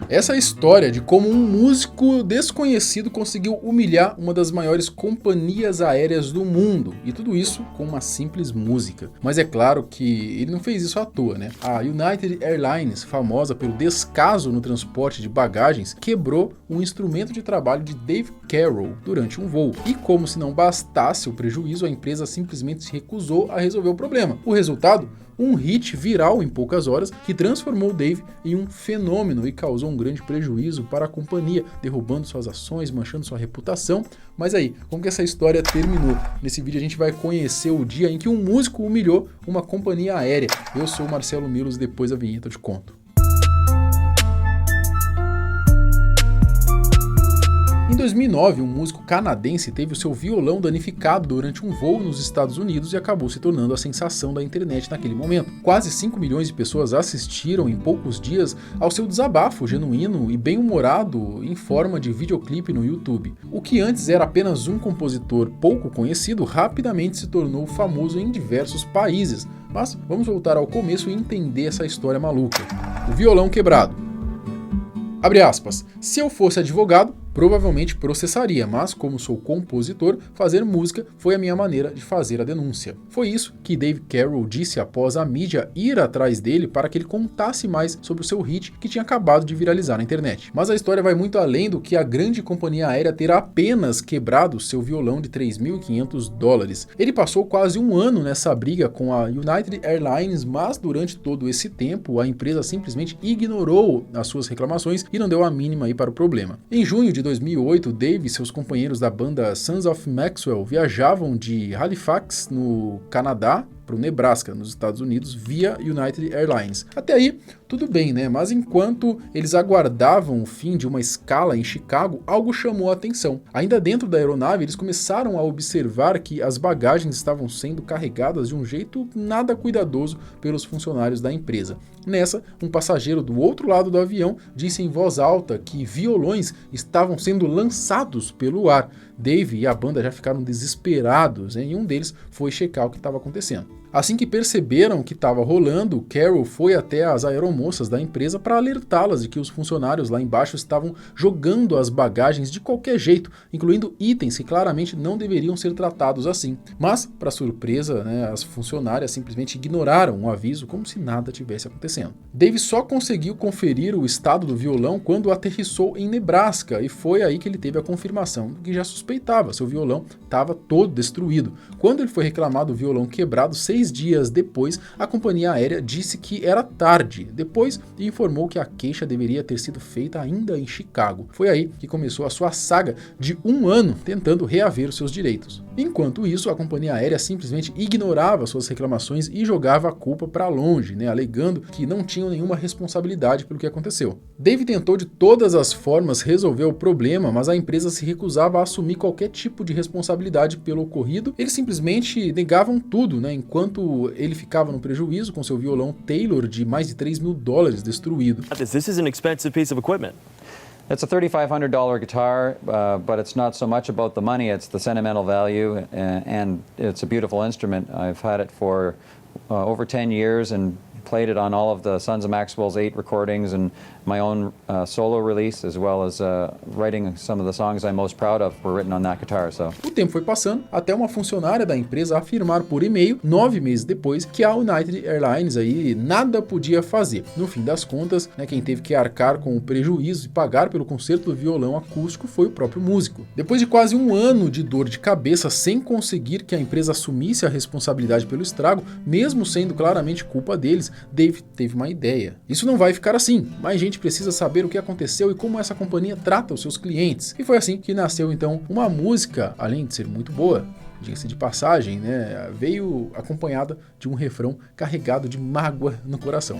Essa é a história de como um músico desconhecido conseguiu humilhar uma das maiores companhias aéreas do mundo, e tudo isso com uma simples música. Mas é claro que ele não fez isso à toa, né? A United Airlines, famosa pelo descaso no transporte de bagagens, quebrou um instrumento de trabalho de Dave Carroll durante um voo. E como se não bastasse o prejuízo, a empresa simplesmente se recusou a resolver o problema. O resultado? Um hit viral em poucas horas que transformou Dave em um fenômeno e causou um grande prejuízo para a companhia, derrubando suas ações, manchando sua reputação. Mas aí, como que essa história terminou? Nesse vídeo a gente vai conhecer o dia em que um músico humilhou uma companhia aérea. Eu sou o Marcelo Milos, depois da vinheta eu te conto. Em 2009, um músico canadense teve o seu violão danificado durante um voo nos Estados Unidos e acabou se tornando a sensação da internet naquele momento. Quase 5 milhões de pessoas assistiram em poucos dias ao seu desabafo genuíno e bem-humorado em forma de videoclipe no YouTube. O que antes era apenas um compositor pouco conhecido, rapidamente se tornou famoso em diversos países. Mas vamos voltar ao começo e entender essa história maluca. O violão quebrado. Abre aspas. Se eu fosse advogado, provavelmente processaria, mas como sou compositor, fazer música foi a minha maneira de fazer a denúncia. Foi isso que Dave Carroll disse após a mídia ir atrás dele para que ele contasse mais sobre o seu hit que tinha acabado de viralizar na internet. Mas a história vai muito além do que a grande companhia aérea ter apenas quebrado seu violão de $3.500. Ele passou quase um ano nessa briga com a United Airlines, mas durante todo esse tempo a empresa simplesmente ignorou as suas reclamações e não deu a mínima aí para o problema. Em junho de 2008, Dave e seus companheiros da banda Sons of Maxwell viajavam de Halifax, no Canadá, para o Nebraska, nos Estados Unidos, via United Airlines. Até aí, tudo bem, né? Mas enquanto eles aguardavam o fim de uma escala em Chicago, algo chamou a atenção. Ainda dentro da aeronave, eles começaram a observar que as bagagens estavam sendo carregadas de um jeito nada cuidadoso pelos funcionários da empresa. Nessa, um passageiro do outro lado do avião disse em voz alta que violões estavam sendo lançados pelo ar. Dave e a banda já ficaram desesperados, hein? E um deles foi checar o que estava acontecendo. Assim que perceberam o que estava rolando, Carroll foi até as aeromoças da empresa para alertá-las de que os funcionários lá embaixo estavam jogando as bagagens de qualquer jeito, incluindo itens que claramente não deveriam ser tratados assim. Mas, para surpresa, as funcionárias simplesmente ignoraram o aviso como se nada tivesse acontecendo. Dave só conseguiu conferir o estado do violão quando aterrissou em Nebraska, e foi aí que ele teve a confirmação do que já suspeitava: seu violão estava todo destruído. Quando ele foi reclamar do violão quebrado 6 dias depois, a companhia aérea disse que era tarde. Depois informou que a queixa deveria ter sido feita ainda em Chicago. Foi aí que começou a sua saga de um ano tentando reaver os seus direitos. Enquanto isso, a companhia aérea simplesmente ignorava suas reclamações e jogava a culpa para longe, alegando que não tinham nenhuma responsabilidade pelo que aconteceu. Dave tentou de todas as formas resolver o problema, mas a empresa se recusava a assumir qualquer tipo de responsabilidade pelo ocorrido. Eles simplesmente negavam tudo, enquanto ele ficava no prejuízo com seu violão Taylor de mais de $3.000 destruído. This is an expensive piece of equipment. It's a $3,500 guitar, but it's not so much about the money, it's the sentimental value, and it's a beautiful instrument. I've had it for over 10 years and played it on all of the Sons of Maxwell's 8 recordings and my own solo release, as well as writing some of the songs I'm most proud of were written on that guitar. So. O tempo foi passando até uma funcionária da empresa afirmar por e-mail, 9 meses depois, que a United Airlines aí nada podia fazer. No fim das contas, quem teve que arcar com o prejuízo e pagar pelo conserto do violão acústico foi o próprio músico. Depois de quase um ano de dor de cabeça sem conseguir que a empresa assumisse a responsabilidade pelo estrago, mesmo sendo claramente culpa deles, Dave teve uma ideia. Isso não vai ficar assim, mais gente precisa saber o que aconteceu e como essa companhia trata os seus clientes. E foi assim que nasceu então uma música, além de ser muito boa, diga-se de passagem, veio acompanhada de um refrão carregado de mágoa no coração.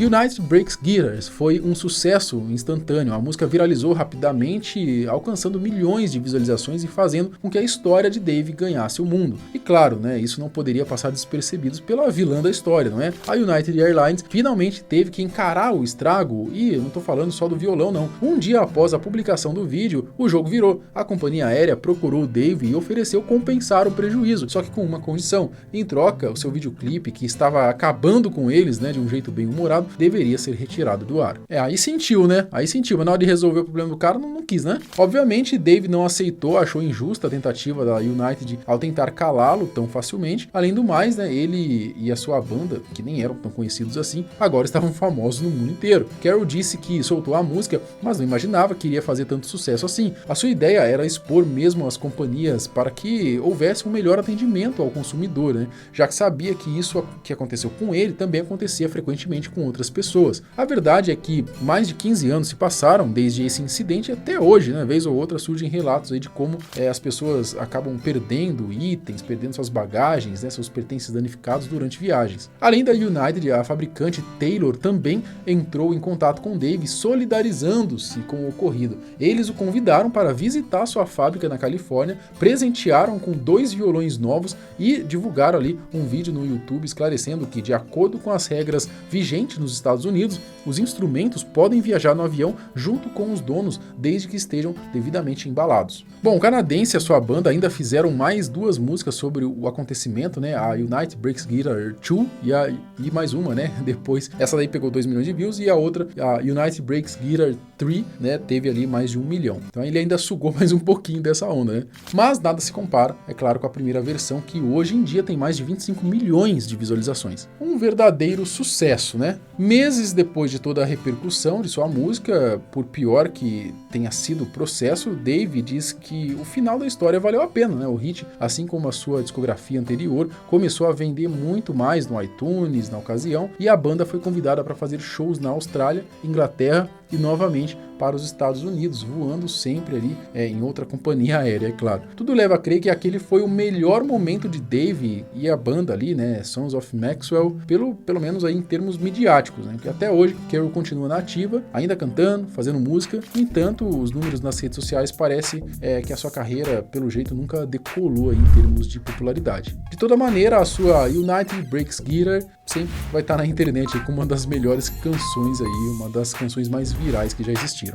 United Breaks Guitars foi um sucesso instantâneo. A música viralizou rapidamente, alcançando milhões de visualizações e fazendo com que a história de Dave ganhasse o mundo. E claro, né, isso não poderia passar despercebido pela vilã da história, não é? A United Airlines finalmente teve que encarar o estrago, e eu não tô falando só do violão não. Um dia após a publicação do vídeo, o jogo virou. A companhia aérea procurou o Dave e ofereceu compensar o prejuízo, só que com uma condição. Em troca, o seu videoclipe, que estava acabando com eles, né, de um jeito bem humorado, deveria ser retirado do ar. Aí sentiu, né? Aí sentiu, mas na hora de resolver o problema do cara, não quis, né? Obviamente, Dave não aceitou, achou injusta a tentativa da United ao tentar calá-lo tão facilmente. Além do mais, né, ele e a sua banda, que nem eram tão conhecidos assim, agora estavam famosos no mundo inteiro. Carroll disse que soltou a música, mas não imaginava que iria fazer tanto sucesso assim. A sua ideia era expor mesmo as companhias para que houvesse um melhor atendimento ao consumidor, né? Já que sabia que isso que aconteceu com ele também acontecia frequentemente com outras pessoas. A verdade é que mais de 15 anos se passaram desde esse incidente até hoje, né? Vez ou outra surgem relatos aí de como as pessoas acabam perdendo itens, perdendo suas bagagens, né, seus pertences danificados durante viagens. Além da United, a fabricante Taylor também entrou em contato com Dave, solidarizando-se com o ocorrido. Eles o convidaram para visitar sua fábrica na Califórnia, presentearam com 2 violões novos e divulgaram ali um vídeo no YouTube esclarecendo que, de acordo com as regras vigentes nos Estados Unidos, os instrumentos podem viajar no avião junto com os donos, desde que estejam devidamente embalados. Bom, o canadense e a sua banda ainda fizeram mais 2 músicas sobre o acontecimento, né? A United Breaks Guitar 2 e mais uma, né? Depois, essa daí pegou 2 milhões de views e a outra, a United Breaks Guitar 3, né? Teve ali mais de 1 milhão. Então ele ainda sugou mais um pouquinho dessa onda, né? Mas nada se compara, é claro, com a primeira versão, que hoje em dia tem mais de 25 milhões de visualizações. Um verdadeiro sucesso, né? Meses depois de toda a repercussão de sua música, por pior que tenha sido o processo, Dave diz que o final da história valeu a pena, né? O hit, assim como a sua discografia anterior, começou a vender muito mais no iTunes na ocasião, e a banda foi convidada para fazer shows na Austrália, Inglaterra e novamente para os Estados Unidos, voando sempre ali em outra companhia aérea, é claro. Tudo leva a crer que aquele foi o melhor momento de Dave e a banda ali, né, Sons of Maxwell, pelo menos aí em termos midiáticos, né, porque até hoje Carroll continua na ativa, ainda cantando, fazendo música. No entanto, os números nas redes sociais parece que a sua carreira, pelo jeito, nunca decolou aí em termos de popularidade. De toda maneira, a sua United Breaks Guitar sempre vai estar na internet aí como uma das melhores canções aí, uma das canções mais virais que já existiram.